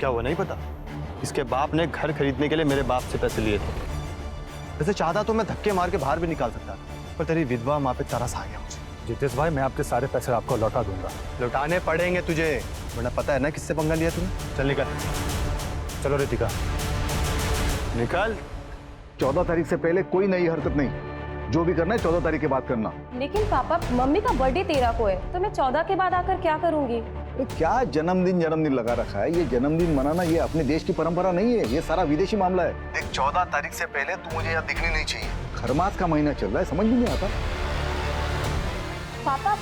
क्या वो नहीं पता? इसके बाप ने घर खरीदने के लिए मेरे बाप से पैसे लिए थे। वैसे चाहता तो मैं धक्के मार के बाहर भी निकाल सकता, पर तेरी विधवा माँ पे तरस आ गया मुझे। जितेश भाई, मैं आपके सारे पैसे आपको लौटा दूंगा। लौटाने पड़ेंगे तुझे, वरना पता है ना किससे पंगा लिया तूने। चल निकल। चलो रितिका निकल। 14 तारीख से पहले कोई नई हरकत नहीं। जो भी करना है 14 तारीख के बाद करना। लेकिन पापा, मम्मी का बर्थडे 13 को है, तो मैं 14 के बाद आकर क्या करूंगी? तो क्या जन्मदिन लगा रखा है? ये जन्मदिन मनाना ये अपने देश की परंपरा नहीं है, ये सारा विदेशी मामला है। देख, 14 तारीख से पहले तू मुझे यहाँ दिखनी नहीं चाहिए। खरमास का महीना चल रहा है, समझ में नहीं आता। पापा,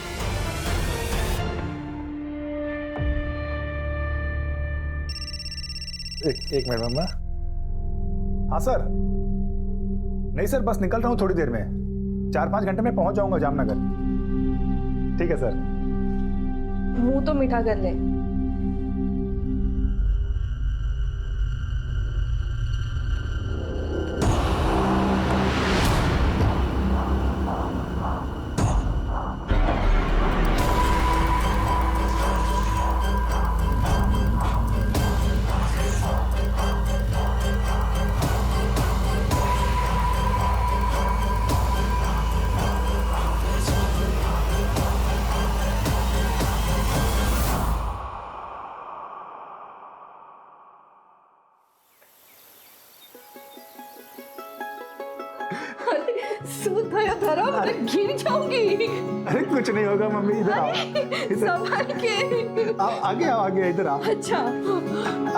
एक मिनट मम्मा। हाँ सर। नहीं सर, बस निकल रहा हूँ थोड़ी देर में। 4-5 घंटे में पहुंच जाऊंगा जामनगर। ठीक है सर। मुंह तो मीठा कर ले। धर्म, मैं गिर जाऊंगी। अरे कुछ नहीं होगा मम्मी, इधर आओ। संभाल के। आगे आओ, आगे इधर आओ। अच्छा,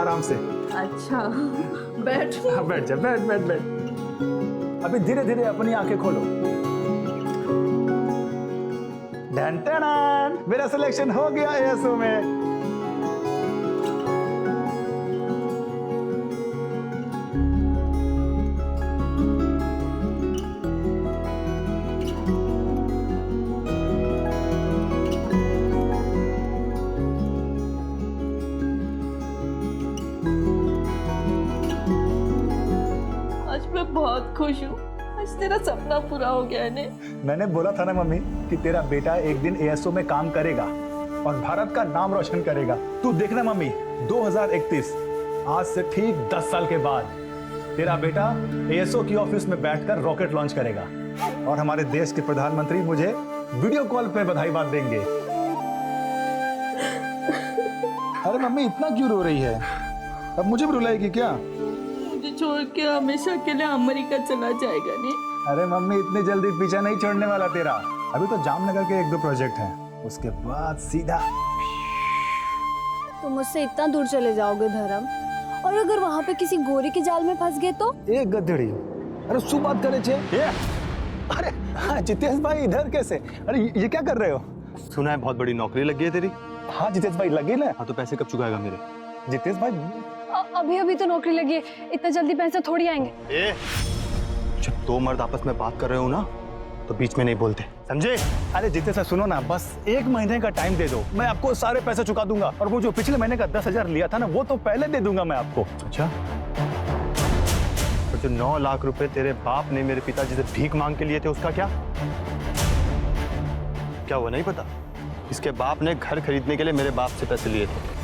आराम से। अच्छा, बैठ। हाँ, बैठ जा, बैठ। अभी धीरे धीरे अपनी आंखें खोलो। डन टन, मेरा सिलेक्शन हो गया एएसओ में। बहुत खुश हूँ, आज तेरा सपना पूरा हो गया है। मैंने बोला था ना मम्मी कि तेरा बेटा एक दिन एएसओ में काम करेगा और भारत का नाम रोशन करेगा। तू देखना मम्मी, 2031 आज से ठीक 10 साल के बाद तेरा बेटा एएसओ की ऑफिस में बैठकर रॉकेट लॉन्च करेगा और हमारे देश के प्रधानमंत्री मुझे वीडियो कॉल पे बधाई बात देंगे। अरे मम्मी, इतना क्यों रो रही है? अब मुझे भी रुलाएगी क्या? छोड़ के हमेशा के लिए अमेरिका चला जाएगा नहीं? अरे मम्मी, इतनी जल्दी पीछा नहीं छोड़ने वाला तेरा। अभी तो जामनगर के 1-2 प्रोजेक्ट हैं, उसके बाद सीधा। तुम मुझसे इतना दूर चले जाओगे धर्म, और अगर वहाँ पे किसी गोरी के जाल में फंस गए तो? एक गधेड़ी। अरे सु बात करे छे। अरे हाँ जितेश भाई, इधर कैसे? अरे ये क्या कर रहे हो? सुना है बहुत बड़ी नौकरी लगी है तेरी। हाँ जितेश भाई, लगी ना। हाँ तो पैसे कब चुकाएगा मेरे? जितेश भाई, अभी तो नौकरी लगी है, इतना जल्दी पैसे थोड़ी आएंगे। जब 2 मर्द आपस में बात कर रहे हो ना, तो बीच में नहीं बोलते, समझे? अरे जितेश भाई सुनो ना, बस 1 महीने का टाइम दे दो, मैं आपको सारे पैसे चुका दूंगा। और वो जो पिछले महीने का 10,000 लिया था ना, वो तो पहले दे दूंगा मैं आपको। अच्छा, तो जो 9 लाख रुपए तेरे बाप ने मेरे पिताजी से भीख मांग के लिए थे, उसका क्या? क्या वो नहीं पता? इसके बाप ने घर खरीदने के लिए मेरे बाप से पैसे लिए थे।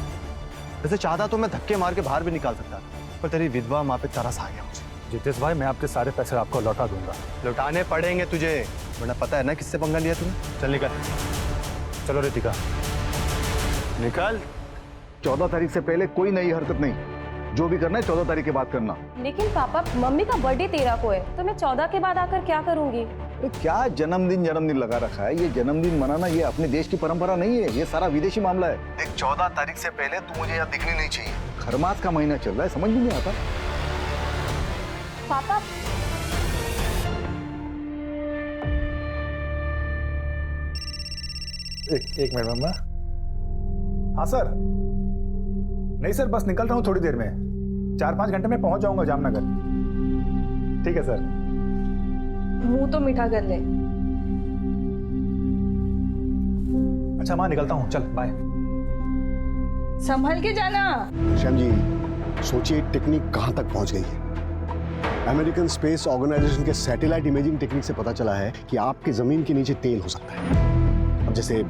वैसे चाहता तो मैं धक्के मार के बाहर भी निकाल सकता, पर तेरी विधवा माँ पे तरस आ गया मुझे। जितेश भाई, मैं आपके सारे पैसे आपको लौटा दूंगा। लौटाने पड़ेंगे तुझे, वरना पता है ना किससे पंगा लिया तूने। चल निकल। चलो रितिका निकल। 14 तारीख से पहले कोई नई हरकत नहीं। जो भी करना है 14 तारीख के बाद करना। लेकिन पापा, मम्मी का बर्थडे 13 को है, तो मैं 14 के बाद आकर क्या करूंगी? तो क्या जन्मदिन लगा रखा है? ये जन्मदिन मनाना ये अपने देश की परंपरा नहीं है, ये सारा विदेशी मामला है। देख, 14 तारीख से पहले तू मुझे यहाँ दिखनी नहीं चाहिए। खरमास का महीना चल रहा है, समझ में नहीं आता। पापा, एक मिनट मम्मा। हाँ सर। नहीं सर, बस निकल रहा हूँ थोड़ी देर में। 4-5 घंटे में पहुंच जाऊंगा जामनगर। ठीक है सर। मुंह तो मीठा कर ले। अच्छा माँ, निकलता हूँ, चल बाय। संभल के जाना। श्याम जी, सोचिए टेक्निक कहां तक पहुंच गई है। अमेरिकन स्पेस ऑर्गेनाइजेशन के सैटेलाइट इमेजिंग टेक्निक से पता चला है कि आपकी जमीन के नीचे तेल हो सकता है। अब जैसे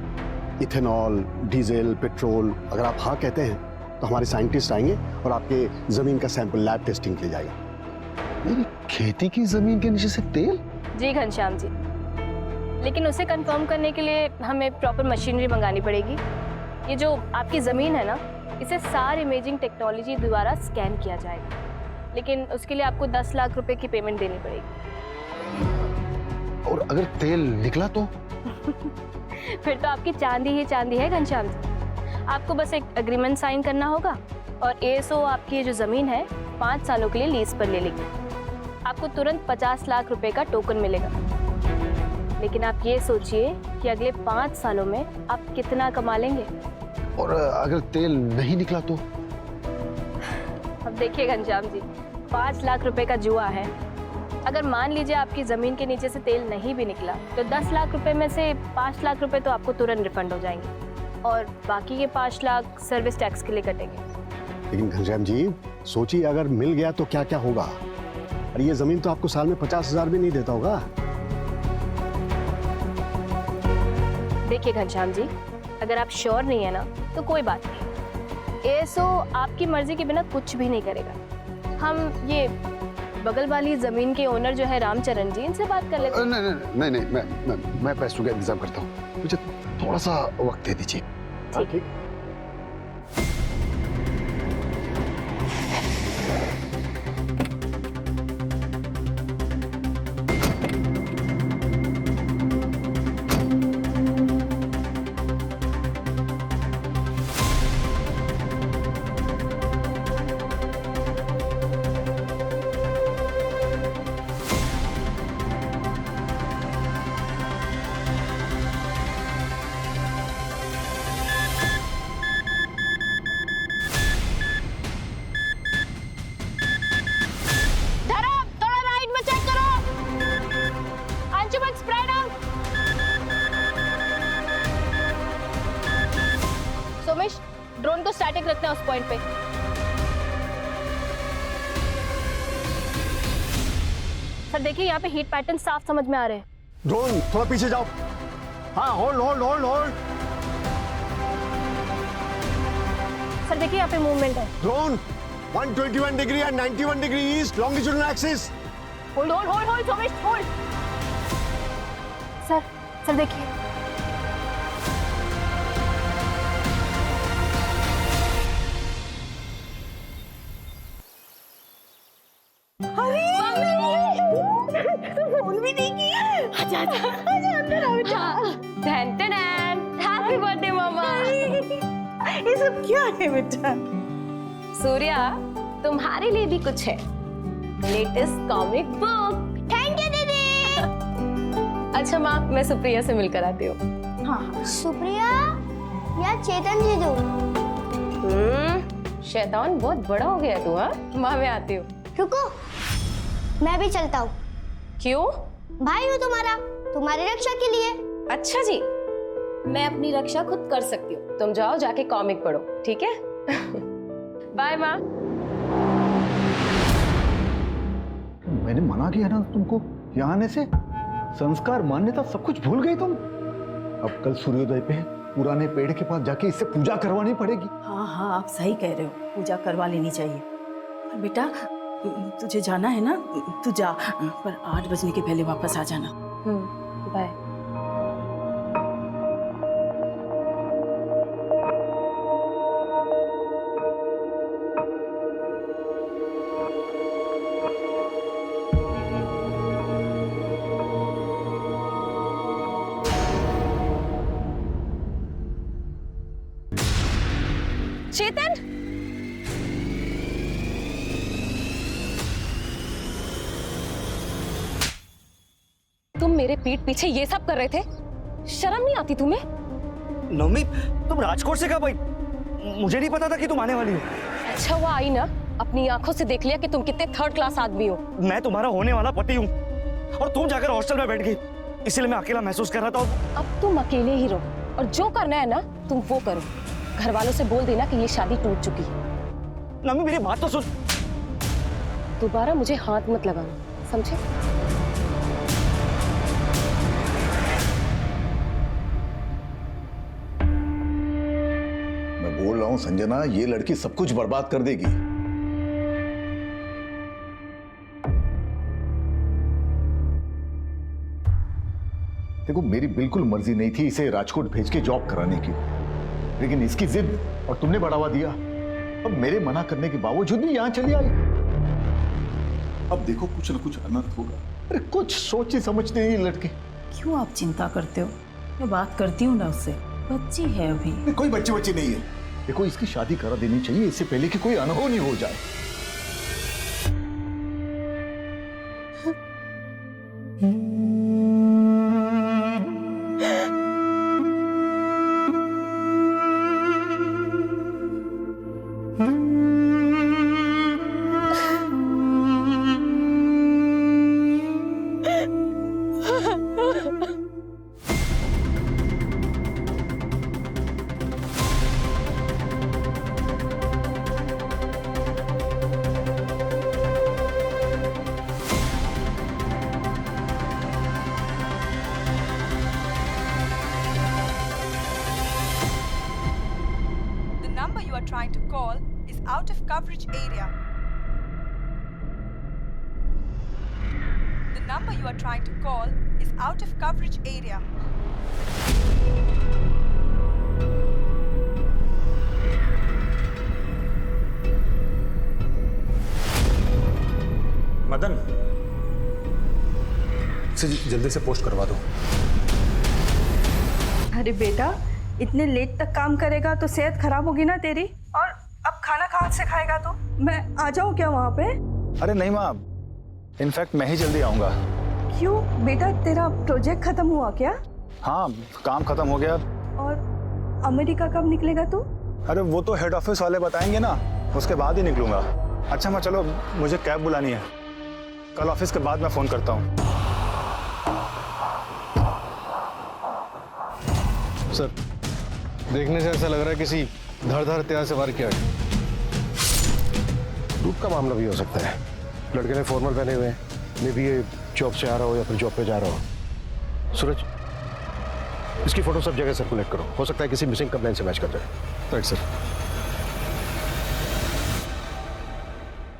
इथेनॉल, डीजल, पेट्रोल, अगर आप हाँ कहते हैं तो हमारे साइंटिस्ट आएंगे और आपके जमीन का सैंपल लैब टेस्टिंग के लिए जाएगा। मेरी खेती की जमीन के नीचे से तेल? जी घनश्याम जी, लेकिन उसे कंफर्म करने के लिए हमें प्रॉपर मशीनरी मंगानी पड़ेगी। ये जो आपकी ज़मीन है ना, इसे सार इमेजिंग टेक्नोलॉजी द्वारा स्कैन किया जाएगा, लेकिन उसके लिए आपको 10 लाख रुपए की पेमेंट देनी पड़ेगी। और अगर तेल निकला तो? फिर तो आपकी चांदी ही चांदी है घनश्याम जी। आपको बस एक एग्रीमेंट साइन करना होगा और एएसओ आपकी जो ज़मीन है 5 सालों के लिए लीज पर ले लेगी। आपको तुरंत 50 लाख रुपए का टोकन मिलेगा। लेकिन आप ये सोचिए कि अगले 5 सालों में आप कितना कमा लेंगे। और अगर तेल नहीं निकला तो? अब देखिए घनश्याम जी, 5 लाख रुपए का जुआ है। अगर मान लीजिए आपकी जमीन के नीचे से तेल नहीं भी निकला तो 10 लाख रुपए में से 5 लाख रुपए तो आपको तुरंत रिफंड हो जाएंगे और बाकी के 5 लाख सर्विस टैक्स के लिए कटेंगे। लेकिन घनश्याम जी सोचिए, अगर मिल गया तो क्या क्या होगा? अरे ये जमीन तो आपको साल में 50,000 भी नहीं देता होगा। देखिए घनश्याम जी, अगर आप श्योर नहीं है ना तो कोई बात नहीं। एएसओ आपकी मर्जी के बिना कुछ भी नहीं करेगा। हम ये बगल वाली जमीन के ओनर जो है रामचरण जी, इनसे बात कर लेते हैं। नहीं, मैं पैसों का इंतजाम करता हूँ। मुझे थोड़ा सा वक्त दे दीजिए। ठीक। सोमेश, ड्रोन को स्टैटिक रखना उस पॉइंट पे। सर देखिए, यहाँ पे हीट पैटर्न साफ समझ में आ रहे हैं। ड्रोन थोड़ा पीछे जाओ। हाँ, hold hold hold hold. Sir देखिए, यहाँ पे मूवमेंट है। Drone 121 degree and 91 degree east longitudinal axis. Hold hold hold hold Somesh, hold. Sir देखिए, फोन भी नहीं किया। आजा अंदर आओ। हैप्पी बर्थडे मामा। ये सब क्या है बेटा? सूर्या, तुम्हारे लिए भी कुछ है। Latest comic book. Thank you दीदी। अच्छा माँ, मैं सुप्रिया से मिलकर आती हूँ। हाँ। सुप्रिया या चेतन जी दो। शैतान बहुत बड़ा हो गया तू। हाँ माँ, मैं आती हूँ। रुको, मैं भी चलता हूँ। क्यों? भाई हूँ तुम्हारा, तुम्हारी रक्षा के लिए। अच्छा जी, मैं अपनी रक्षा खुद कर सकती हूँ। तुम जाओ, जाके कॉमिक पढ़ो, ठीक है? बाय माँ। मैंने मना किया ना तुमको यहाँ आने से। संस्कार, मान्यता सब कुछ भूल गई तुम। अब कल सूर्योदय पे पुराने पेड़ के पास जाके इससे पूजा करवानी पड़ेगी। हाँ, आप सही कह रहे हो, पूजा करवा लेनी चाहिए। पर बेटा, तुझे जाना है ना, तू जा, पर 8 बजने के पहले वापस आ जाना। बाय। चेतन, तुम मेरे पीठ पीछे ये सब कर रहे थे? शर्म नहीं आती तुम्हें? नवमी, तुम राजकोट से कब आई? मुझे नहीं पता था कि तुम आने वाली हो। अच्छा हुआ आई ना, अपनी आंखों से देख लिया कि तुम कितने 3rd क्लास आदमी हो। मैं तुम्हारा होने वाला पति हूँ और तुम जाकर हॉस्टल में बैठ गई, इसलिए मैं अकेला महसूस कर रहा था। अब तुम अकेले ही रहो और जो करना है ना तुम वो करो। घर वालों से बोल देना कि ये शादी टूट चुकी है। नवमी, मेरी बात तो सुन। दोबारा मुझे हाथ मत लगाना, समझे? मैं बोल रहा हूँ हूं संजना, ये लड़की सब कुछ बर्बाद कर देगी। देखो, मेरी बिल्कुल मर्जी नहीं थी इसे राजकोट भेज के जॉब कराने की, लेकिन इसकी जिद और तुमने बढ़ावा दिया। अब मेरे मना करने के बावजूद भी यहां चली आई। अब देखो कुछ न कुछ अनर्थ होगा। अरे कुछ सोची समझते नहीं लड़के। क्यों आप चिंता करते हो? मैं बात करती हूँ ना उससे, बच्ची है अभी। कोई बच्चे नहीं है। देखो, इसकी शादी करा देनी चाहिए इससे पहले कि कोई अनहोनी हो जाए। The number you are trying to call is out of coverage area. The number you are trying to call is out of coverage area. Madan, इसे जल्दी से पोस्ट करवा दो। अरे बेटा, इतने लेट तक काम करेगा तो सेहत खराब होगी ना तेरी। और अब खाना कहाँ से खाएगा तू? मैं आ जाऊँ क्या वहाँ पे? अरे नहीं माँ, इनफैक्ट मैं ही जल्दी आऊँगा। क्यों बेटा, तेरा प्रोजेक्ट खत्म हुआ क्या? हाँ, काम खत्म हो गया। और अमेरिका कब निकलेगा तू? अरे वो तो हेड ऑफिस वाले बताएंगे ना, उसके बाद ही निकलूंगा। अच्छा माँ, चलो मुझे कैब बुलानी है, कल ऑफिस के बाद मैं फोन करता हूँ। सर, देखने से ऐसा लग रहा है किसी धारदार हथियार से वार किया है। लूट का मामला भी हो सकता है। लड़के ने फॉर्मल पहने हुए हैं, मे बी ये जॉब से आ रहा हो या फिर जॉब पे जा रहा हो। सूरज, इसकी फोटो सब जगह सर्कुलेट करो, हो सकता है किसी मिसिंग कंप्लेन से मैच कर जाए। Right sir.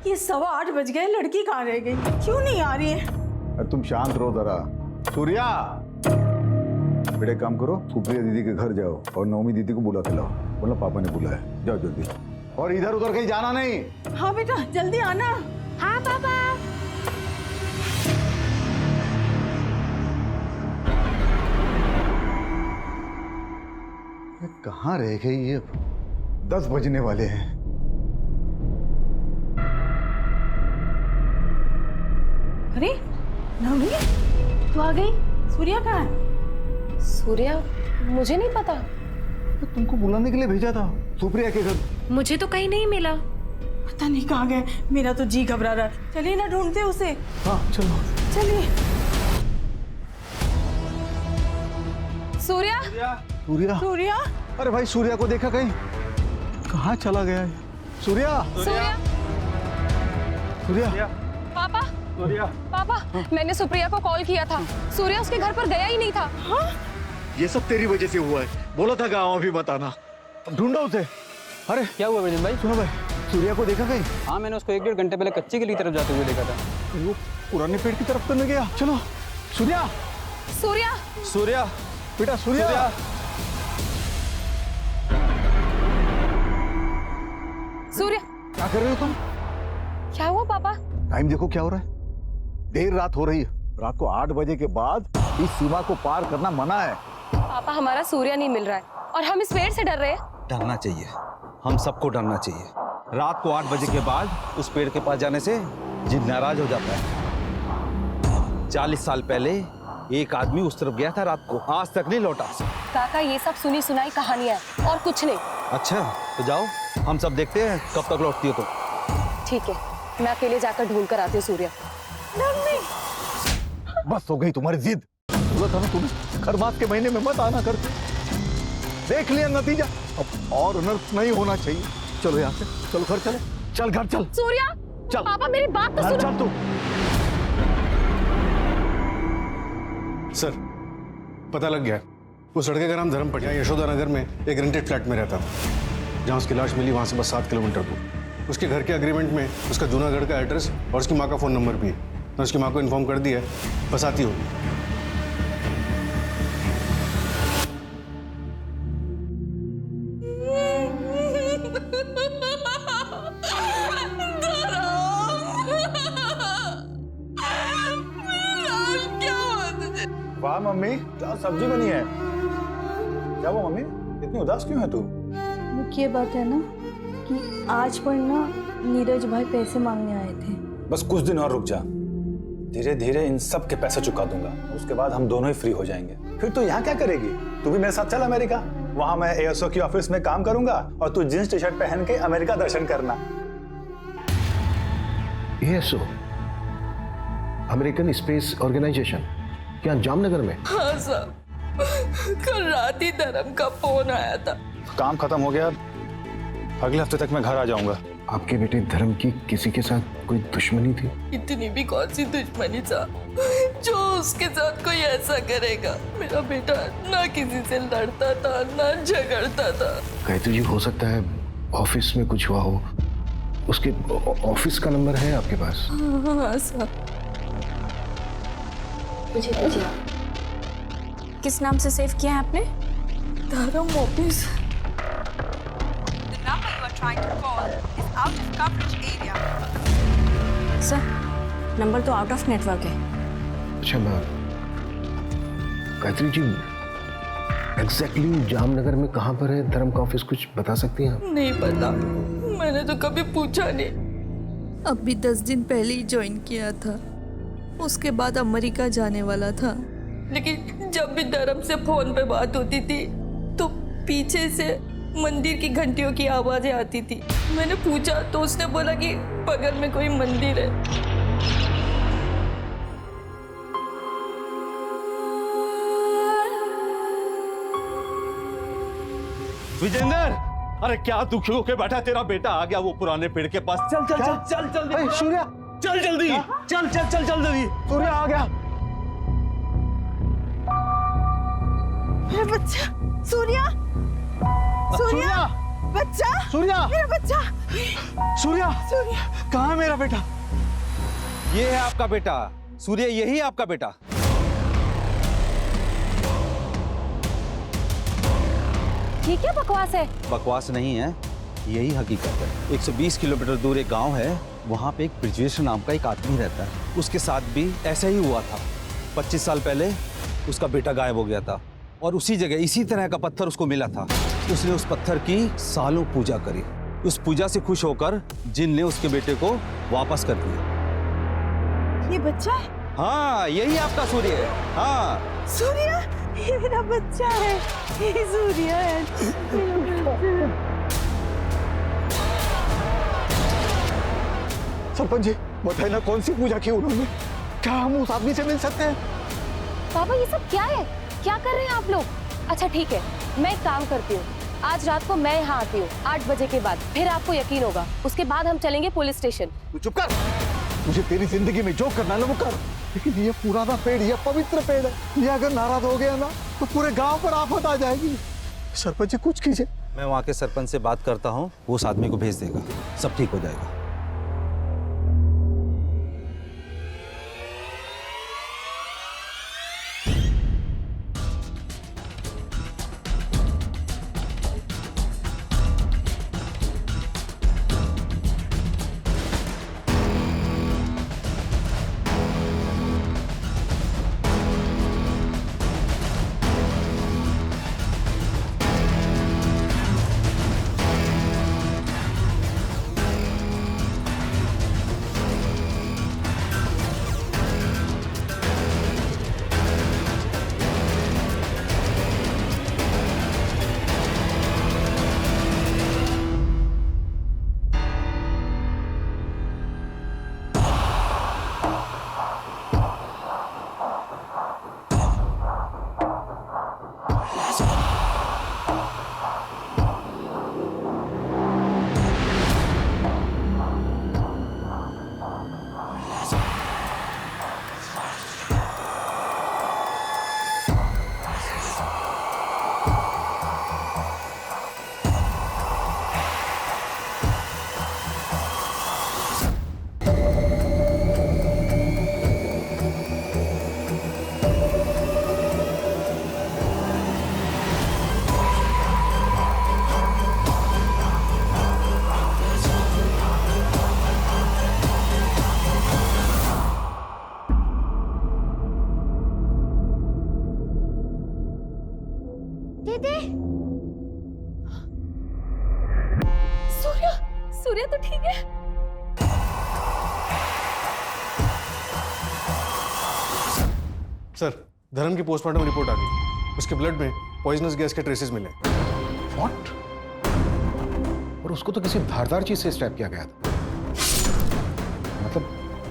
ये 8:15 बज गए, लड़की कहाँ रह गई? क्यों नहीं आ रही है? तुम शांत रहो जरा। सूर्या, बेटे काम करो, सुप्रिया दीदी के घर जाओ और नवमी दीदी को बुला के लाओ, बोला पापा ने बुलाया। जाओ जल्दी, और इधर उधर कहीं जाना नहीं। हाँ बेटा, जल्दी आना। हाँ पापा। ये कहाँ रह गई ये? 10 बजने वाले हैं। अरे नवनी, तू आ गई? सूर्या कहाँ है? सूर्या, मुझे नहीं पता। तो तुमको बुलाने के लिए भेजा था सुप्रिया के घर। मुझे तो कहीं नहीं मिला। पता नहीं कहाँ गए, मेरा तो जी घबरा रहा है। चलिए ना, ढूंढते उसे। हाँ चलो चलिए। सूर्या, सूर्या। सूर्या, अरे भाई, सूर्या को देखा कहीं? कहाँ चला गया है सूर्या? सूर्या, सूर्या। पापा, पापा, मैंने सुप्रिया को कॉल किया था। सूर्या उसके घर पर गया ही नहीं था। ये सब तेरी वजह से हुआ है। बोला था गाँव अभी बताना। ढूंढो उसे। अरे क्या हुआ विजन भाई? सुनो भाई, सूर्या को देखा कहीं? हाँ, मैंने उसको 1-1.5 घंटे पहले कच्चे की तरफ जाते हुए देखा था। वो पुराने पेड़ की तरफ तो नहीं गया? चलो सूर्या। सूर्या, सूर्या, बेटा सूर्या। सूर्या, क्या कर रहे हो तुम? क्या हुआ पापा? टाइम देखो क्या हो रहा है। देर रात हो रही है। रात को 8 बजे के बाद इस सीमा को पार करना मना है। पापा, हमारा सूर्या नहीं मिल रहा है और हम इस पेड़ से डर रहे हैं। डरना चाहिए, हम सबको डरना चाहिए। रात को 8 बजे के बाद उस पेड़ के पास जाने से जिद नाराज हो जाता है। 40 साल पहले एक आदमी उस तरफ गया था रात को, आज तक नहीं लौटा। काका, ये सब सुनी सुनाई कहानियां हैं और कुछ नहीं। अच्छा, तो जाओ, हम सब देखते हैं कब तक लौटती हो तुम। ठीक है, मैं अकेले जाकर ढूंढ कर आती हूँ सूर्या। बस हो गई तुम्हारी जिद। बोला था ना तुम्हें, खरमास के महीने में मत आना करते। देख लिया नतीजा, अब और अनर्थ नहीं होना चाहिए। चलो यहाँ से, चलो घर चले। चल घर चल। सूर्या, चल। पापा मेरी बात तो घर सुनो। चल तू। सर, पता लग गया। उस लड़के का नाम धर्म पटिया यशोदा नगर में एक रेंटेड फ्लैट में रहता था। जहाँ उसकी लाश मिली वहाँ से बस 7 किलोमीटर दूर। उसके घर के एग्रीमेंट में उसका जूनागढ़ का एड्रेस और उसकी माँ का फ़ोन नंबर भी है। मैं उसकी माँ को इन्फॉर्म कर दिया है, बस आती होगी। वाह मम्मी, क्या सब्जी बनी है। क्या वो मम्मी, इतनी उदास क्यों है तू? मुख्य बात है ना कि आज पर ना नीरज भाई पैसे मांगने आए थे। बस कुछ दिन और रुक जा, धीरे धीरे इन सब के पैसे चुका दूंगा, उसके बाद हम दोनों ही फ्री हो जाएंगे। फिर तू यहाँ क्या करेगी? तू भी मेरे साथ चल अमेरिका, वहां मैं एएसओ की ऑफिस में काम करूंगा और तू जींस टी शर्ट पहन के अमेरिका दर्शन करना। एएसओ, अमेरिकन स्पेस ऑर्गेनाइजेशन, क्या जामनगर में? हाँ साहब, कल रात ही धर्म का फोन आया था। काम खत्म हो गया, अगले हफ्ते तक मैं घर आ जाऊंगा। आपके बेटे धर्म की किसी के साथ कोई दुश्मनी थी? इतनी भी कौन सी दुश्मनी था जो उसके साथ कोई ऐसा करेगा। मेरा बेटा ना किसी से लड़ता था ना झगड़ता था। कहते जी हो सकता है ऑफिस में कुछ हुआ हो। उसके ऑफिस का नंबर है आपके पास? हाँ साहब। मुझे दीजिए। किस नाम से सेव किया है आपने? धर्म ऑफिस। सर, नंबर तो आउट ऑफ नेटवर्क है। अच्छा मैम, गायत्री जी एग्जैक्टली जामनगर में कहाँ पर है धर्म का ऑफिस, कुछ बता सकती हैं आप? नहीं पता, मैंने तो कभी पूछा नहीं। अभी 10 दिन पहले ही ज्वाइन किया था, उसके बाद अमेरिका जाने वाला था। लेकिन जब भी धर्म से फोन पे बात होती थी तो पीछे से मंदिर की घंटियों की आवाजें आती थी। मैंने पूछा तो उसने बोला कि बगल में कोई मंदिर है। विजेंद्र, अरे क्या दुखी होके बैठा, तेरा बेटा आ गया वो पुराने पेड़ के पास। चल चल चल चल जल्दी। सूर्या, चल जल्दी, चल चल चल चल जल्दी। सूर्या आ गया। मेरा बच्चा सूर्या, सूर्या, बच्चा, सूर्या, मेरा बच्चा, सूर्या, सूर्या। कहाँ है मेरा बेटा? ये है आपका बेटा सूर्य, यही आपका बेटा। ये क्या बकवास है? बकवास नहीं है, यही हकीकत है। 120 किलोमीटर दूर एक गांव है, वहां पे एक ब्रिजेश नाम का एक आदमी रहता है। उसके साथ भी ऐसा ही हुआ था। 25 साल पहले उसका बेटा गायब हो गया था और उसी जगह इसी तरह का पत्थर उसको मिला था। उसने उस पत्थर की सालों पूजा करी। उस पूजा से खुश होकर जिन ने उसके बेटे को वापस कर दिया। ये बच्चा है? हाँ, यही आपका सूर्य है। हाँ सूर्या, ये मेरा बच्चा है, ये सूर्या है। सरपंच जी बताइए ना, कौन सी पूजा की उन्होंने? क्या हम उस आदमी से मिल सकते हैं? बाबा ये सब क्या है? क्या कर रहे हैं आप लोग? अच्छा ठीक है, मैं एक काम करती हूँ, आज रात को मैं यहाँ आती हूँ 8 बजे के बाद, फिर आपको यकीन होगा। उसके बाद हम चलेंगे पुलिस स्टेशन। तू चुप कर। मुझे तेरी जिंदगी में जो करना है ना वो कर, लेकिन ये पुराना पेड़, ये पवित्र पेड़ है, ये अगर नाराज हो गया ना तो पूरे गांव पर आफत आ जाएगी। सरपंच जी कुछ कीजिए। मैं वहाँ के सरपंच से बात करता हूँ, वो उस आदमी को भेज देगा, सब ठीक हो जाएगा। दीदी, सूर्या, सूर्या तो ठीक है। सर, धर्म की पोस्टमार्टम रिपोर्ट आ गई। उसके ब्लड में पॉइजनस गैस के ट्रेसेस मिले। व्हाट? और उसको तो किसी धारदार चीज से स्टैब किया गया था। मतलब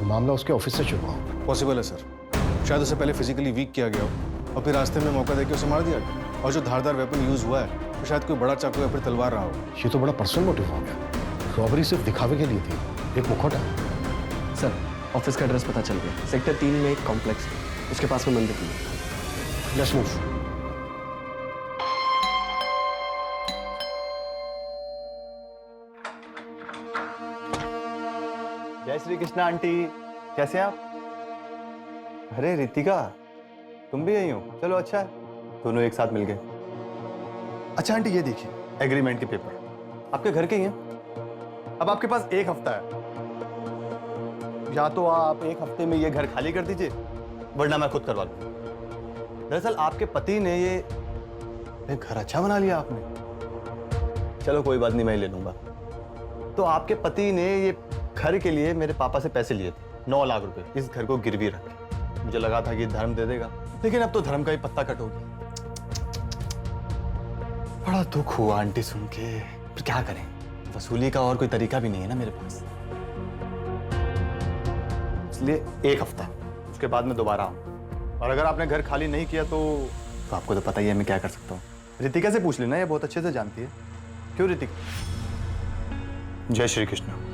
मामला उसके ऑफिस से शुरू हुआ। पॉसिबल है सर, शायद उसे पहले फिजिकली वीक किया गया हो और फिर रास्ते में मौका देकर उसे मार दिया गया। और जो धारदार वेपन यूज हुआ है तो शायद कोई बड़ा चाकू या फिर तलवार रहा हो। ये तो बड़ा पर्सनल मोटिव हो गया। रॉबरी सिर्फ दिखावे के लिए थी, एक मुखौटा। सर, ऑफिस का एड्रेस पता चल गया। सेक्टर 3 में एक कॉम्प्लेक्स है, उसके पास में मंदिर भी है। Let's move. जय श्री कृष्णा आंटी, कैसे हैं आप? अरे रितिका, तुम भी यही हो? चलो अच्छा है, दोनों एक साथ मिल गए। अच्छा आंटी, ये देखिए एग्रीमेंट के पेपर आपके घर के ही हैं। अब आपके पास एक हफ्ता है, या तो आप एक हफ्ते में ये घर खाली कर दीजिए, वरना मैं खुद करवा लूँ। दरअसल आपके पति ने ये घर अच्छा बना लिया आपने। चलो कोई बात नहीं, मैं ले लूंगा। तो आपके पति ने ये घर के लिए मेरे पापा से पैसे लिए थे, 9 लाख रुपए, इस घर को गिरवी रख के। मुझे लगा था कि धर्म दे देगा, लेकिन अब तो धर्म का ही पत्ता कट हो गया। बड़ा दुख हुआ आंटी सुन के, पर क्या करें, वसूली का और कोई तरीका भी नहीं है ना मेरे पास। इसलिए एक हफ्ता, उसके बाद मैं दोबारा आऊँ। और अगर आपने घर खाली नहीं किया तो आपको तो पता ही है मैं क्या कर सकता हूँ। रितिका से पूछ लेना, ये बहुत अच्छे से जानती है। क्यों रितिका? जय श्री कृष्ण।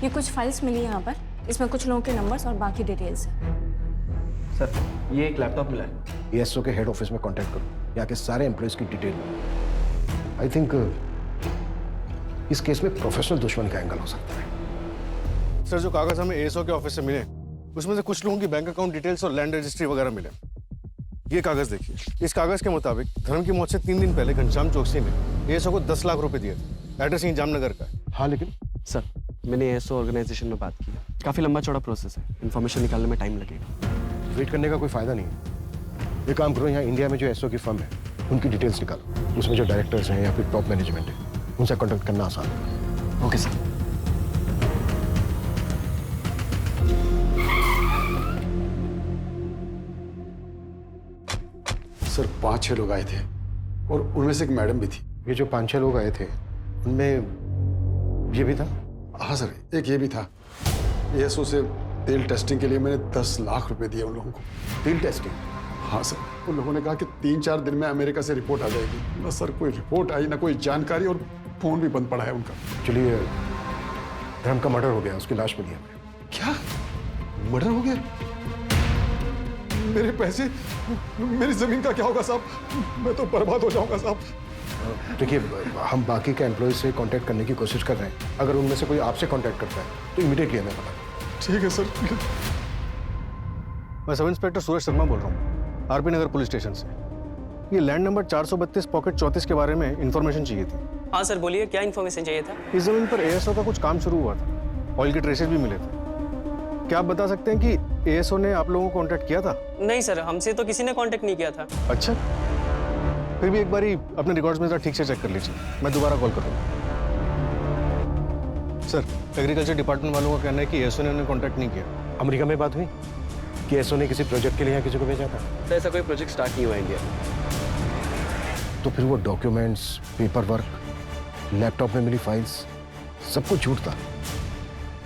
ये कुछ फाइल्स मिली यहाँ पर, इसमें कुछ लोगों के नंबर्स और बाकी डिटेल्स हैं। सर, ये एक लैपटॉप मिला है। एएसओ के हेड ऑफिस में कांटेक्ट करो, यहाँ के सारे एम्प्लॉयज की डिटेल। आई थिंक इस केस में प्रोफेशनल दुश्मन का एंगल हो सकता है। सर, जो कागज हमें एएसओ के ऑफिस से मिले उसमें से कुछ लोगों की बैंक अकाउंट डिटेल्स और लैंड रजिस्ट्री वगैरह मिले। ये कागज देखिए, इस कागज के मुताबिक धर्म की मौत से 3 दिन पहले घनश्याम चौकसी ने एएसओ को 10 लाख रुपए दिए थे। एड्रेस यहीं जामनगर का है। हाँ, लेकिन सर, मैंने एएसओ ऑर्गेनाइजेशन में बात की, काफी लंबा चौड़ा प्रोसेस है, इन्फॉर्मेशन निकालने में टाइम लगेगा। वेट करने का कोई फायदा नहीं है। ये काम करो, यहाँ इंडिया में जो एसओ की फर्म है उनकी डिटेल्स निकालो, उसमें जो डायरेक्टर्स हैं या फिर टॉप मैनेजमेंट है उनसे कॉन्टेक्ट करना आसान है। Okay sir. सर 5-6 लोग आए थे और उनमें से एक मैडम भी थी। ये जो 5-6 लोग आए थे उनमें ये भी था? हाँ सर, एक ये भी था। एएसओ से तेल टेस्टिंग के लिए मैंने 10 लाख रुपए दिए उन लोगों को। तेल टेस्टिंग? हाँ सर, उन लोगों ने कहा कि 3-4 दिन में अमेरिका से रिपोर्ट आ जाएगी। ना सर कोई रिपोर्ट आई, ना कोई जानकारी, और फोन भी बंद पड़ा है उनका। चलिए, धर्म का मर्डर हो गया, उसकी लाश मिली हमें। क्या मर्डर हो गया? मेरे पैसे, मेरी जमीन का क्या होगा साहब? मैं तो बर्बाद हो जाऊंगा साहब। देखिए, हम बाकी के एम्प्लॉय से कांटेक्ट करने की कोशिश कर रहे हैं। अगर उनमें से कोई आपसे कांटेक्ट करता है तो इमीडिएटली हमें पता। ठीक है सर। मैं सब इंस्पेक्टर सूरज शर्मा बोल रहा हूँ, आरपी नगर पुलिस स्टेशन से। ये लैंड नंबर 432 पॉकेट 34 के बारे में इंफॉर्मेशन चाहिए थी। हाँ सर, बोलिए, क्या इन्फॉर्मेशन चाहिए था? इस जमीन पर एएसओ का कुछ काम शुरू हुआ था, ऑयल के ट्रेसेस भी मिले थे। क्या आप बता सकते हैं कि एएसओ ने आप लोगों को कांटेक्ट किया था? नहीं सर, हमसे तो किसी ने कांटेक्ट नहीं किया था। अच्छा, फिर भी एक बारी अपने रिकॉर्ड्स में जरा ठीक से चेक कर लीजिए, मैं दोबारा कॉल करूँगा। सर, एग्रीकल्चर डिपार्टमेंट वालों का कहना है कि एसओ ने उन्हें कांटेक्ट नहीं किया। अमेरिका में बात हुई कि एसओ ने किसी प्रोजेक्ट के लिए यहाँ किसी को भेजा था? तो ऐसा कोई प्रोजेक्ट स्टार्ट नहीं हुआ इंडिया में। तो फिर वो डॉक्यूमेंट्स, पेपर वर्क, लैपटॉप में मिली फाइल्स, सब कुछ झूठ था।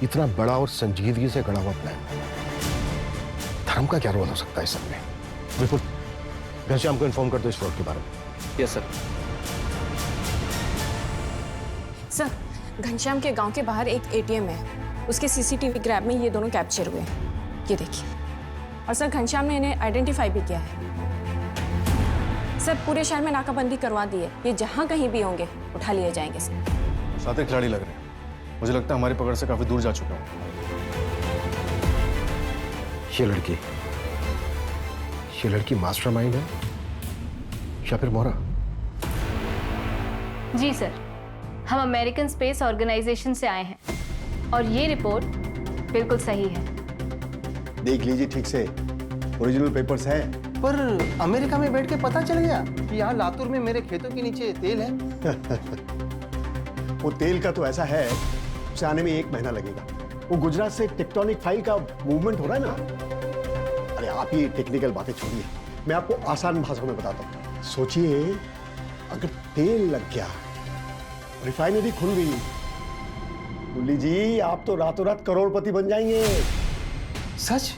इतना बड़ा और संजीदगी से गढ़ा हुआ प्लान, धर्म का क्या रोल हो सकता है इस सब में? बिल्कुल, घनश्याम को इन्फॉर्म कर दो इस फ्रॉड के बारे में। Yes sir. सर, घनश्याम के गांव के बाहर एक एटीएम है, उसके सीसीटीवी ग्रैब में ये दोनों कैप्चर हुए हैं, ये देखिए। और सर, घनश्याम ने इन्हें आइडेंटिफाई भी किया है। सर, पूरे शहर में नाकाबंदी करवा दी है, ये जहां कहीं भी होंगे उठा लिए जाएंगे सर। साथ खिलाड़ी लग रहे हैं, मुझे लगता है हमारी पकड़ से काफी दूर जा चुका हूँ। ये लड़की मास्टरमाइंड है या फिर मोहरा? जी सर, हम अमेरिकन स्पेस ऑर्गेनाइजेशन से आए हैं और ये रिपोर्ट बिल्कुल सही है। देख लीजिए ठीक से, ओरिजिनल पेपर्स हैं। पर अमेरिका में बैठ के पता चल गया कि यहाँ लातूर में मेरे खेतों के नीचे तेल है। वो तेल का तो ऐसा है, उसे आने में 1 महीना लगेगा। वो गुजरात से टेक्टोनिक फाइल का मूवमेंट हो रहा है ना। अरे आप ये टेक्निकल बातें छोड़िए, मैं आपको आसान भाषा में बताता हूँ। सोचिए, अगर तेल लग गया, रिफाइनरी खुल गई, मुरली जी आप तो रातों रात करोड़पति बन जाएंगे। सच?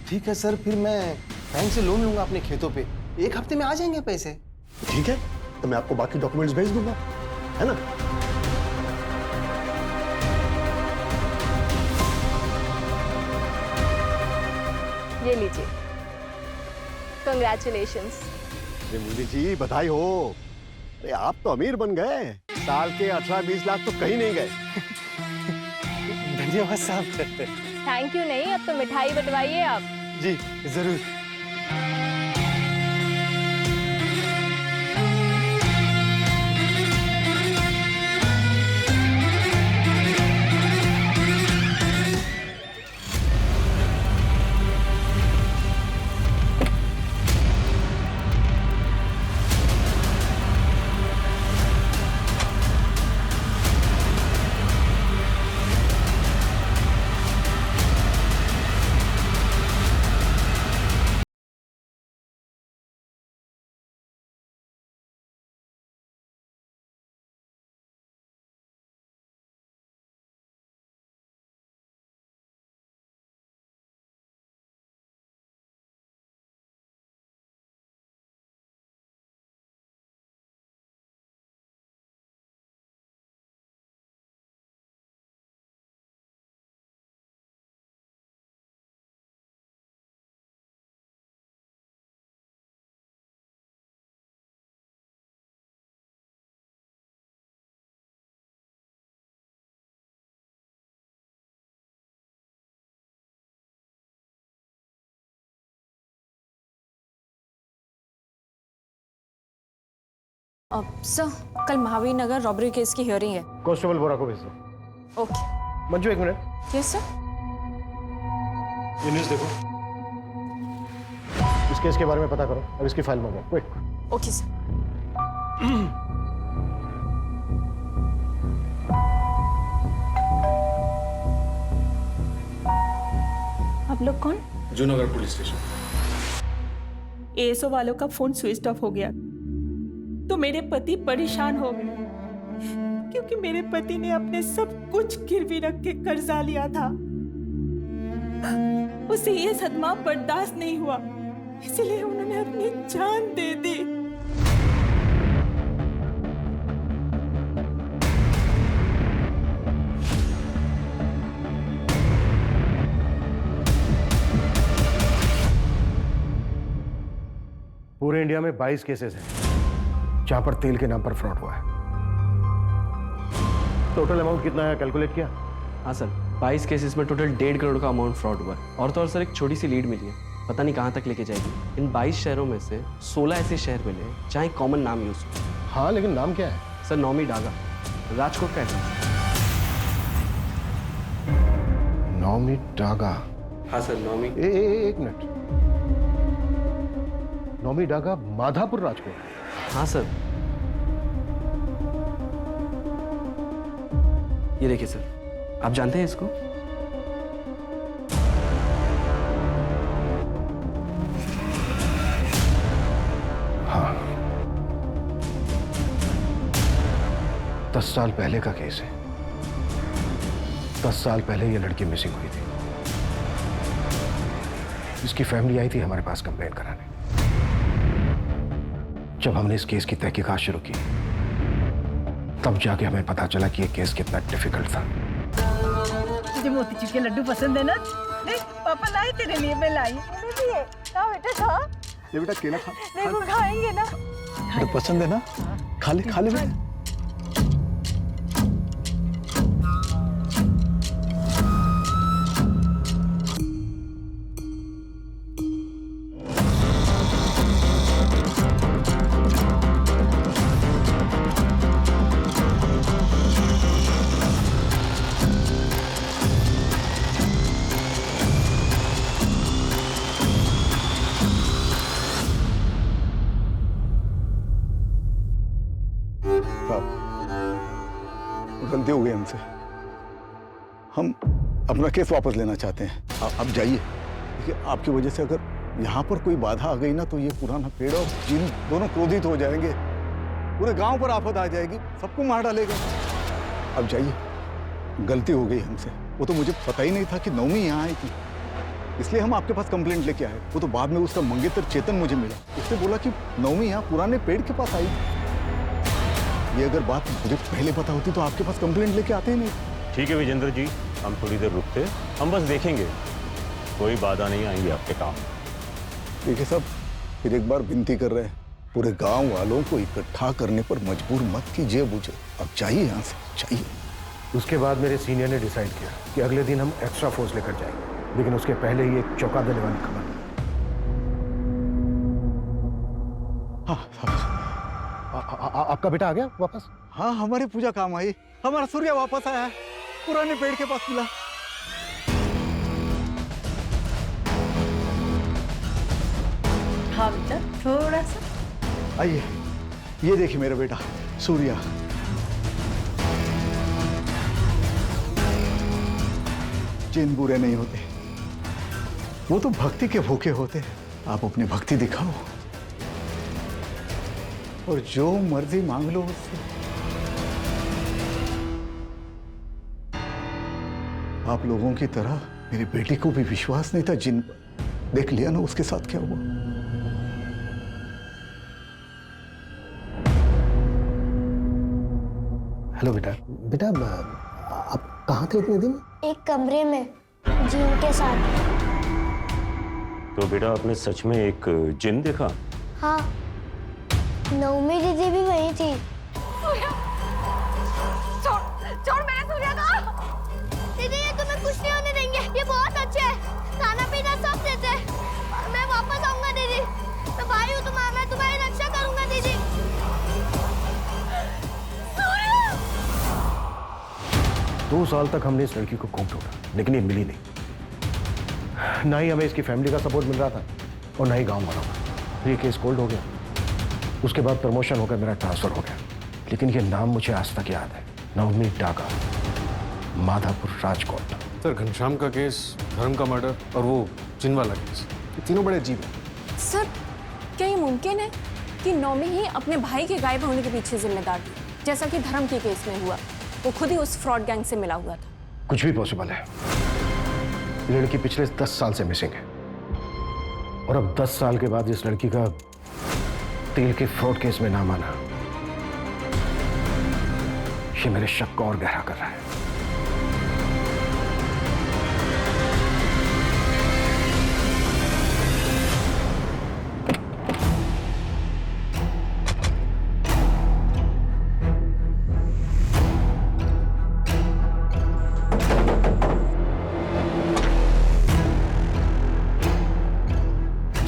ठीक है सर, फिर मैं बैंक से लोन लूंगा अपने खेतों पे, 1 हफ्ते में आ जाएंगे पैसे। ठीक है, तो मैं आपको बाकी डॉक्यूमेंट्स भेज दूंगा, है ना? ये लीजिए, कंग्रेचुलेशंस। अरे मुरली जी बधाई हो। अरे आप तो अमीर बन गए, साल के 18-20 लाख तो कहीं नहीं गए। धन्यवाद साहब। थैंक यू नहीं, अब तो मिठाई बंटवाइए आप। जी जरूर। सर, कल महावीर नगर रॉबरी केस की हियरिंग है। कांस्टेबल बोरा को भेज दो। Okay. Manju 1 minute. Yes sir. ये न्यूज़ देखो, इस केस के बारे में पता करो और इसकी फाइल मंगाओ, क्विक। Okay sir. आप लोग कौन? Junagadh police station. एएसओ वालों का फोन स्विच ऑफ हो गया तो मेरे पति परेशान हो गए, क्योंकि मेरे पति ने अपने सब कुछ गिरवी रख के कर्जा लिया था। उसे ये सदमा बर्दाश्त नहीं हुआ, इसलिए उन्होंने अपनी जान दे दी। पूरे इंडिया में 22 केसेस हैं जहां पर तेल के नाम पर फ्रॉड हुआ है। टोटल अमाउंट कितना है कैलकुलेट किया? हाँ सर, 22 केसेस में टोटल 1.5 करोड़ का अमाउंट फ्रॉड हुआ है। और तो और सर, एक छोटी सी लीड मिली है, पता नहीं कहाँ तक लेके जाएगी। इन 22 शहरों में से 16 ऐसे शहर मिले जहाँ एक कॉमन नाम यूज हो। हाँ, लेकिन नाम क्या है? सर, नौमी डागा, राजकोट का है। नौमी डागा? हाँ सर, नौमी। एक मिनट, नौमी डागा माधापुर राजकोट? हाँ सर। ये देखिए सर, आप जानते हैं इसको? हाँ, 10 साल पहले का केस है। 10 साल पहले ये लड़की मिसिंग हुई थी। इसकी फैमिली आई थी हमारे पास कंप्लेंट कराने। जब हमने इस केस की तहकीकात शुरू की, तब जाके हमें पता चला कि ये केस कितना डिफिकल्ट था। तुझे मोतीचूर के लड्डू पसंद है ना? देख पापा लाए तेरे लिए, मैं लाई। खा बेटा खा। ये बेटा केला खा। देखो खाएंगे ना। बेटा पसंद है ना? खा ले बेटा। गलती हो गई हमसे। हम अपना केस वापस लेना चाहते हैं। आप जाइए। देखिए, आपकी वजह से अगर यहाँ पर कोई बाधा आ गई ना, तो ये पुराना पेड़ और जिन दोनों क्रोधित हो जाएंगे। पूरे गांव पर आफत आ जाएगी, सबको मार डालेगा। अब जाइए, गलती हो गई हमसे। वो तो मुझे पता ही नहीं था कि नवमी यहाँ आई थी, इसलिए हम आपके पास कंप्लेंट लेके आए। वो तो बाद में उसका मंगेतर चेतन मुझे मिला, उसने बोला कि नवमी यहाँ पुराने पेड़ के पास आई थी। ये अगर बात मुझे पहले पता होती तो आपके पास कंप्लेंट लेके आते ही नहीं। ठीक है विजेंद्र जी, हम थोड़ी देर रुकते, हम बस देखेंगे, कोई बाधा नहीं आएंगी आपके काम। देखिए साहब, फिर एक बार विनती कर रहे हैं, पूरे गांव वालों को इकट्ठा करने पर मजबूर मत कीजिए मुझे। अब चाहिए यहाँ से, चाहिए। उसके बाद मेरे सीनियर ने डिसाइड किया कि अगले दिन हम एक्स्ट्रा फोर्स लेकर जाएंगे, लेकिन उसके पहले ही एक चौंका देने वाली खबर। आपका बेटा आ गया वापस? हाँ, हमारी पूजा काम आई। हमारा सूर्य वापस आया है, पुराने पेड़ के पास मिला। हाँ बेटा, थोड़ा सा। आइए, ये देखिए मेरा बेटा सूर्या। जिन बुरे नहीं होते, वो तो भक्ति के भूखे होते हैं। आप अपनी भक्ति दिखाओ और जो मर्जी मांग लो उससे। आप लोगों की तरह मेरी बेटी को भी विश्वास नहीं था जिन पर। देख लिया ना उसके साथ क्या हुआ। हेलो बेटा। बेटा, आप कहाँ थे इतने दिन? एक कमरे में जिन के साथ। तो बेटा, आपने सच में एक जिन देखा? हाँ, नवमी दीदी भी वही थी। छोड़ मेरे सूर्या को। दीदी, ये तुम्हें कुछ नहीं होने देंगे, ये बहुत अच्छे हैं, खाना पीना सब देते हैं। मैं वापस आऊंगा दीदी, मैं भाई हूँ तुम्हारा, मैं तुम्हारी रक्षा करूंगा दीदी। 2 साल तक हमने इस लड़की को खूब ढूंढा, लेकिन ये मिली नहीं। ना ही हमें इसकी फैमिली का सपोर्ट मिल रहा था और ना ही गांव वालों का। ये केस कोल्ड हो गया, उसके बाद प्रमोशन होकर मेरा ट्रांसफर हो गया, लेकिन ये नाम मुझे आज तक याद है। नवमी डागा, माधापुर, राजकोट। सर, घनश्याम का केस, धर्म का मर्डर और वो जिन वाला केस, ये तीनों बड़े अजीब हैं। सर, क्या ये मुमकिन है कि नौमी ही अपने भाई के गायब होने के पीछे जिम्मेदार थी, जैसा कि धर्म के केस में हुआ? वो खुद ही उस फ्रॉड गैंग से मिला हुआ था। कुछ भी पॉसिबल है। लड़की पिछले 10 साल से मिसिंग है और अब 10 साल के बाद इस लड़की का तेल के फ्रॉड केस में नाम आना, ये मेरे शक को और गहरा कर रहा है।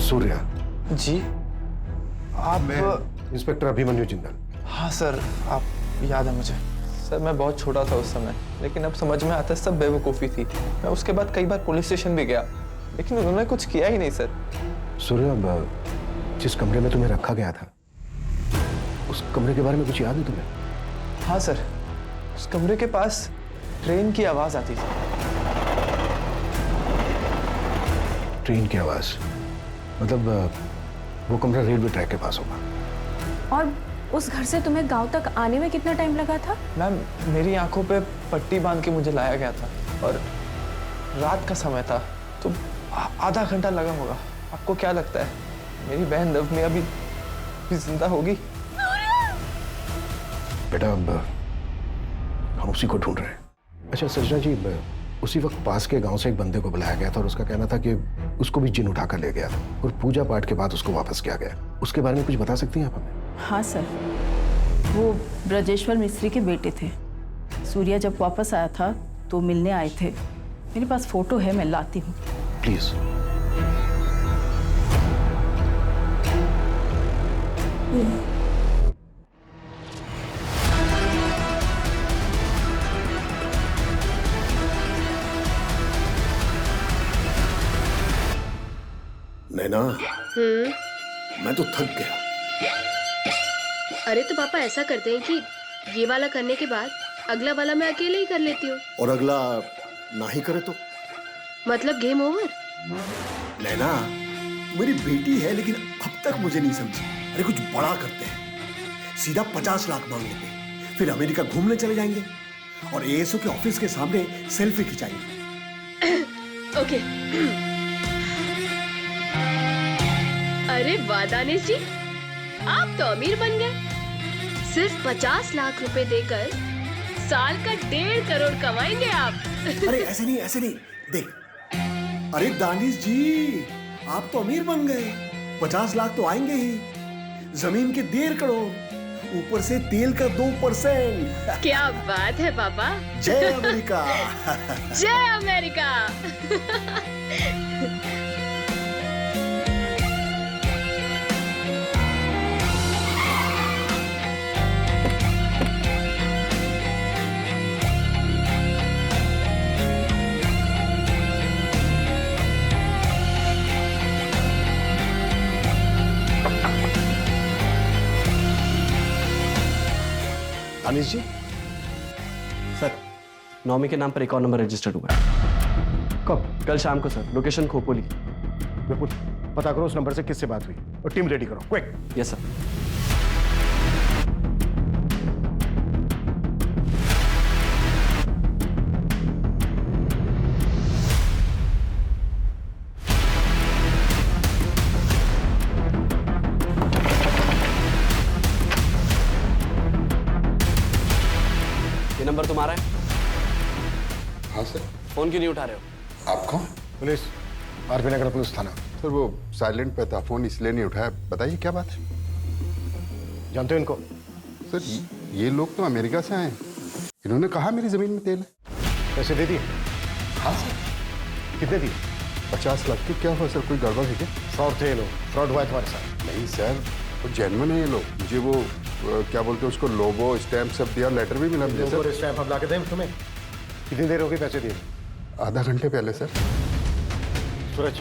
सूर्या जी, आप? मैं इंस्पेक्टर अभिमन्यु जिंदल। हाँ सर, आप याद है मुझे। सर, मैं बहुत छोटा था उस समय, लेकिन अब समझ में आता है सब बेवकूफ़ी थी। मैं उसके बाद कई बार पुलिस स्टेशन भी गया, लेकिन उन्होंने कुछ किया ही नहीं सर। सूर्या, जिस कमरे में तुम्हें रखा गया था, उस कमरे के बारे में कुछ याद है तुम्हें? हाँ सर, उस कमरे के पास ट्रेन की आवाज आती थी। ट्रेन की आवाज? मतलब वो कमरा रेलवे ट्रैक के पास होगा। और उस घर से तुम्हें गांव तक आने में कितना टाइम लगा था? मैम, मेरी आंखों पे पट्टी बांध के मुझे लाया गया था और रात का समय था, तो आधा घंटा लगा होगा। आपको क्या लगता है मेरी बहन नवमी अभी भी जिंदा होगी? बेटा अब हम उसी को ढूंढ रहे हैं। अच्छा सजना जी, उसी वक्त पास के गांव से एक बंदे को बुलाया गया था और उसका कहना था कि उसको भी जिन उठाकर ले गया था और पूजा पाठ के बाद उसको वापस किया गया। उसके बारे में कुछ बता सकती हैं आप हमें? हाँ सर, वो ब्रजेश्वर मिस्त्री के बेटे थे। सूर्या जब वापस आया था तो मिलने आए थे। मेरे पास फोटो है, मैं लाती हूँ। प्लीज। नैना, मैं तो थक गया। अरे तो पापा ऐसा करते हैं कि ये वाला करने के बाद अगला वाला मैं अकेले ही कर लेती हूँ। और अगला ना ही करे तो? मतलब गेम ओवर। नैना, मेरी बेटी है लेकिन अब तक मुझे नहीं समझी। अरे कुछ बड़ा करते हैं, सीधा 50 लाख मांग लेते हैं, फिर अमेरिका घूमने चले जाएंगे और एएसओ के ऑफिस के सामने सेल्फी खिंचाएंगे। ओके। अरे वाह दानिश जी, आप तो अमीर बन गए। सिर्फ 50 लाख रुपए देकर साल का 1.5 करोड़ कमाएंगे आप। अरे ऐसे नहीं, देख। अरे दानिश जी, आप तो अमीर बन गए। 50 लाख तो आएंगे ही, जमीन के 1.5 करोड़, ऊपर से तेल का 2%। क्या बात है पापा। जय अमेरिका। जय अमेरिका। दानिश जी। सर, नौमी के नाम पर एक और नंबर रजिस्टर्ड हुआ है। कब? कल शाम को सर। लोकेशन खोपोली। विपुल, पता करो उस नंबर से किससे बात हुई और टीम रेडी करो, क्विक। Yes sir. ये नंबर तुम्हारा है? हाँ सर। फोन क्यों नहीं उठा रहे हो? आप कौन? पुलिस, आरपी नगर पुलिस थाना। सर वो साइलेंट पे था, फोन इसलिए नहीं उठाया। बताइए क्या बात है? जानते हो इनको? सर ये लोग तो अमेरिका से आए हैं। इन्होंने कहा मेरी जमीन में तेल है। पैसे दे दिए? हाँ सर। कितने दिए? 50 लाख की। क्या हुआ सर, कोई गड़बड़ है क्या? फ्रॉड थे ये लोग, फ्रॉड हुआ है तुम्हारे साथ। नहीं सर, वो जेन्युइन है ये लोग। मुझे वो क्या बोलते हैं उसको, लोगो स्टैम्प सब दिया, लेटर भी मिला मुझे सर। स्टैम्प हम ला के दें तुम्हें? कितनी देर होगी पैसे दिए? आधा घंटे पहले सर। सूरज,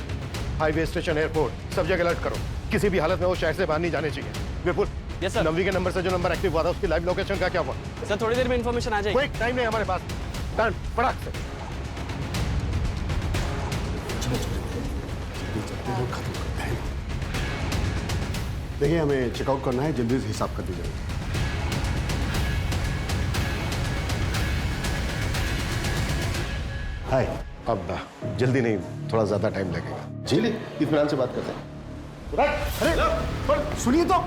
हाईवे स्टेशन, एयरपोर्ट, सब जगह अलर्ट करो। किसी भी हालत में वो शहर से बाहर नहीं जाने चाहिए। विपुल, यस सर। नवी के नंबर से जो नंबर एक्टिव हुआ था उसकी लाइव लोकेशन का क्या हुआ? सर थोड़ी देर में इंफॉर्मेशन आ जाएगी। कोई टाइम नहीं हमारे पास। टर्न फटाक से। देखिए, हमें चेकआउट करना है, जल्दी से हिसाब कर दीजिए। हाय। अब जल्दी नहीं, थोड़ा ज्यादा टाइम लगेगा। जी, इत्मीनान से बात करते हैं। अरे सुनिए तो,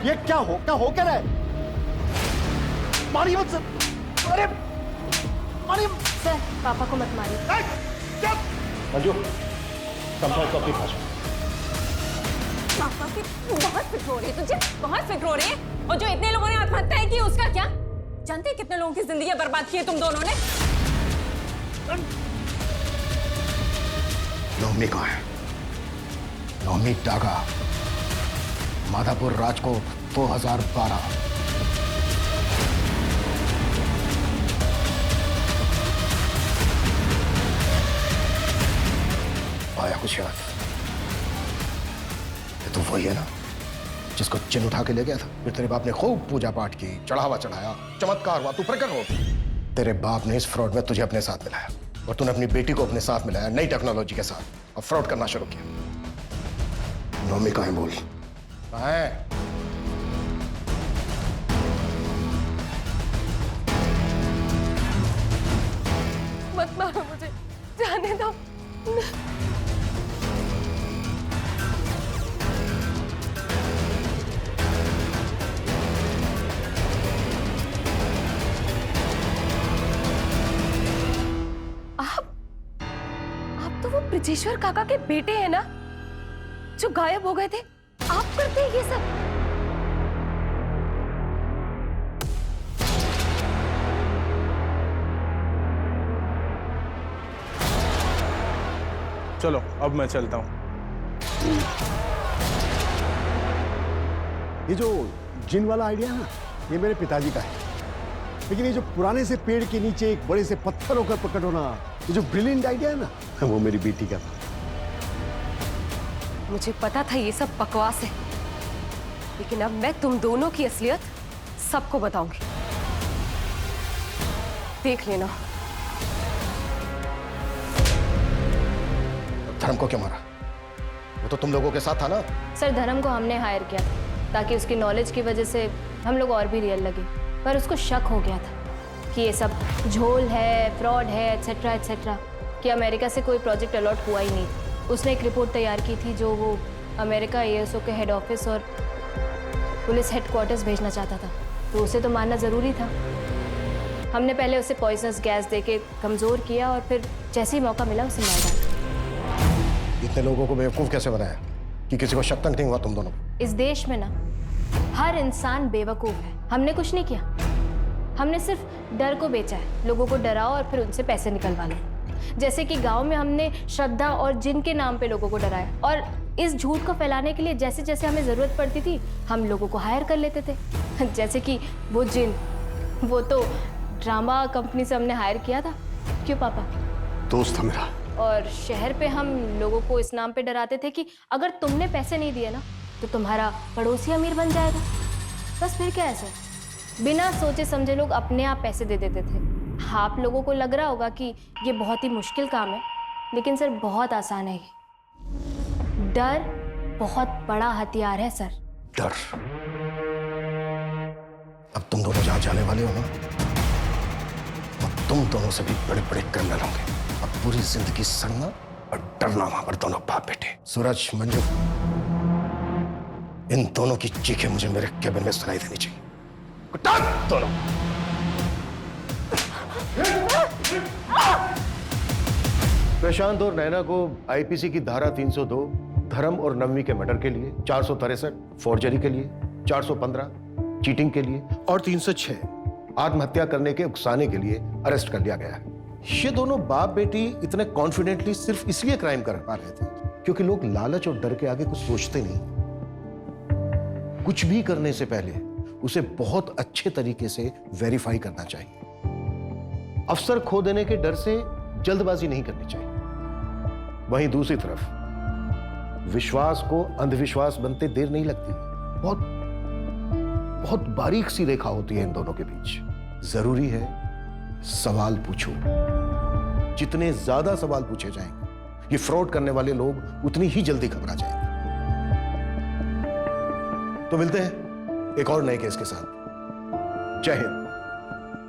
ये क्या हो क्या रहा है? मारिए मत सर। अरे मारिए सर, पापा को मत मारिए। मंजू, समझाओ तो अपनी भाषा। पापा की बहुत फिक्र हो रही है तुझे, बहुत फिक्र हो रही है। और जो इतने लोगों ने आत्महत्या की उसका क्या? जानते हैं कितने लोगों की जिंदगी बर्बाद की है तुम दोनों ने? नौमी कहाँ है? नौमी डागा, माधापुर, राजकोट, 2012। आया कुछ याद? ये तो वही है ना जिसको चिन्ह उठा के ले गया था। फिर तेरे बाप ने खूब पूजा पाठ की, चढ़ावा चढ़ाया, चमत्कार हुआ, तू प्रकट हो। तेरे बाप ने इस फ्रॉड में तुझे अपने साथ मिलाया और तूने अपनी बेटी को अपने साथ मिलाया नई टेक्नोलॉजी के साथ और फ्रॉड करना शुरू किया। नौमी कहाँ है बोल? कहाँ है? मत मारो मुझे, जाने दो। आप तो वो ब्रजेश्वर काका के बेटे हैं ना, जो गायब हो गए थे? आप करते हैं ये सब? चलो अब मैं चलता हूँ। ये जो जिन वाला आइडिया है ना, ये मेरे पिताजी का है, लेकिन ये जो पुराने से पेड़ के नीचे एक बड़े से पत्थर होकर प्रकट होना, ये जो ब्रिलियंट आइडिया है ना, वो मेरी बेटी का था। मुझे पता था ये सब बकवास है, लेकिन अब मैं तुम दोनों की असलियत सबको बताऊंगी। देख लेना। धर्म को क्यों मारा? वो तो तुम लोगों के साथ था ना? सर, धर्म को हमने हायर किया ताकि उसकी नॉलेज की वजह से हम लोग और भी रियल लगे, पर उसको शक हो गया था कि ये सब झोल है, फ्रॉड है, एटसेट्रा एटसेट्रा, कि अमेरिका से कोई प्रोजेक्ट अलॉट हुआ ही नहीं। उसने एक रिपोर्ट तैयार की थी जो वो अमेरिका एएसओ के हेड ऑफिस और पुलिस हेडक्वार्टर्स भेजना चाहता था, तो उसे तो मानना ज़रूरी था। हमने पहले उसे पॉइजनस गैस देके कमज़ोर किया और फिर जैसे ही मौका मिला उसे मार डाला। इतने लोगों को बेवकूफ़ कैसे बनाया कि किसी को शक तक नहीं हुआ तुम दोनों? इस देश में ना हर इंसान बेवकूफ़ है। हमने कुछ नहीं किया, हमने सिर्फ डर को बेचा है। लोगों को डराओ और फिर उनसे पैसे निकलवा लो। जैसे कि गांव में हमने श्रद्धा और जिन के नाम पे लोगों को डराया, और इस झूठ को फैलाने के लिए जैसे जैसे हमें ज़रूरत पड़ती थी हम लोगों को हायर कर लेते थे। जैसे कि वो जिन, वो तो ड्रामा कंपनी से हमने हायर किया था। क्यों पापा? दोस्त था मेरा। और शहर पे हम लोगों को इस नाम पे डराते थे कि अगर तुमने पैसे नहीं दिए ना तो तुम्हारा पड़ोसी अमीर बन जाएगा। बस फिर क्या, ऐसे बिना सोचे समझे लोग अपने आप पैसे दे देते थे। आप लोगों को लग रहा होगा कि ये बहुत ही मुश्किल काम है, लेकिन सर बहुत आसान है ये। डर बहुत बड़ा हथियार है सर। डर? अब तुम दोनों जहां जाने वाले हो ना, अब तुम दोनों से भी बड़े बड़े क्रिमिनल होंगे। अब पूरी जिंदगी सड़ना और डरना वहां पर दोनों बाप बेटे। सूरज, मंजू, इन दोनों की चीखें मुझे मेरे केबिन में सुनाई देनी चाहिए। दोनों प्रशांत और नैना को आईपीसी की धारा 302 धर्म और नवमी के मर्डर के लिए, 463 फोर्जरी के लिए, 415 चीटिंग के लिए और 306 आत्महत्या करने के उकसाने के लिए अरेस्ट कर लिया गया है। ये दोनों बाप बेटी इतने कॉन्फिडेंटली सिर्फ इसलिए क्राइम कर पा रहे थे क्योंकि लोग लालच और डर के आगे कुछ सोचते नहीं। कुछ भी करने से पहले उसे बहुत अच्छे तरीके से वेरीफाई करना चाहिए। अफसर खो देने के डर से जल्दबाजी नहीं करनी चाहिए। वहीं दूसरी तरफ विश्वास को अंधविश्वास बनते देर नहीं लगती। बहुत बारीक सी रेखा होती है इन दोनों के बीच। जरूरी है सवाल पूछो। जितने ज्यादा सवाल पूछे जाएंगे, ये फ्रॉड करने वाले लोग उतनी ही जल्दी घबरा जाएंगे। तो मिलते हैं एक और नए केस के साथ। जय हिंद।